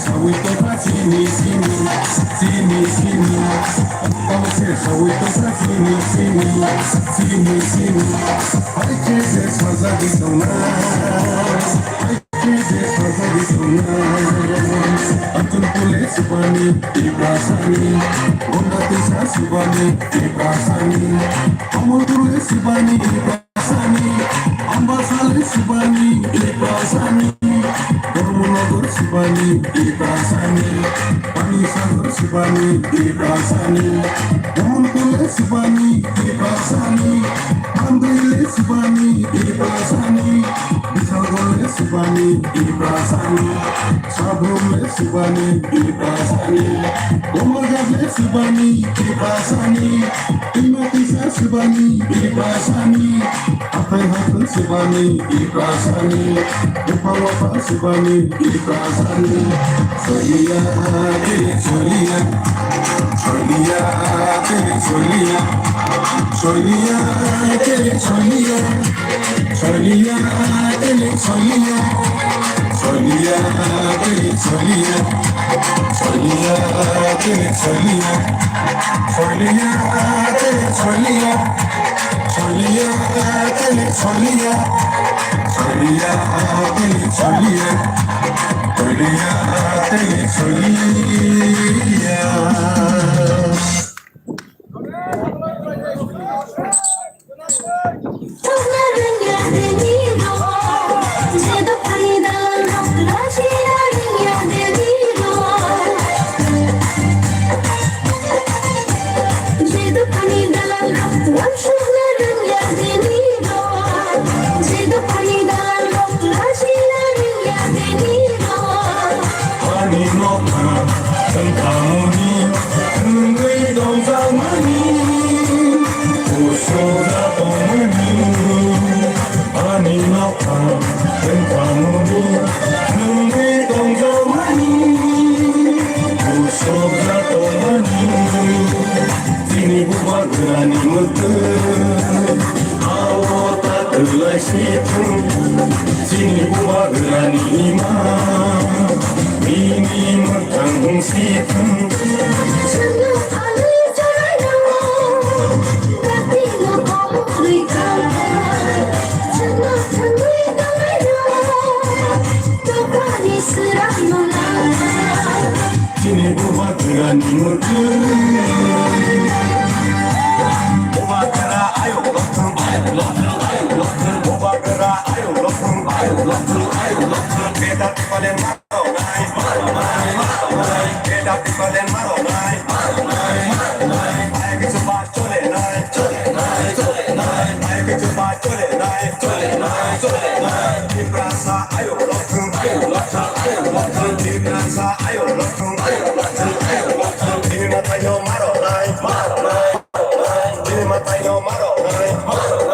sawito pra sini sini sini sini você sawito pra sini sini sini sini ai que desfazadinho Antun pule sibani ibrasani Onda tisa sibani ibrasani Amudule sibani ibrasani Ambasale sibani ibrasani Dormunagur sibani ibrasani Panisagur sibani ibrasani Amunkule sibani ibrasani Andile sibani ibrasani Bisagole sibani ibrasani Sabrule sibani ibrasani Omagable sibani ibrasani Imatisa sibani ibrasani Akai hakun sibani ibrasani Upawapa sibani ibrasani Solia tiri solia Solia tiri solia Solia tiri solia Solia tiri solia Solia tiri solia Solia tiri solia Solia tiri solia Solia tiri solia Solia tiri solia Solia tiri solia Sini buat berani imam Ini mentanggung situ Senang kali saya Tapi nak kamu berikan Senang kali saya Tukani serah malam Sini buat berani mutu Buat kera ayo lokang ayo lokang Beda people in Maronai Beda people in Maronai I get to buy chole nai I get to buy chole nai Ibrasa ayo lokun Ibrasa ayo lokun Ini matayo Maronai Ini matayo Maronai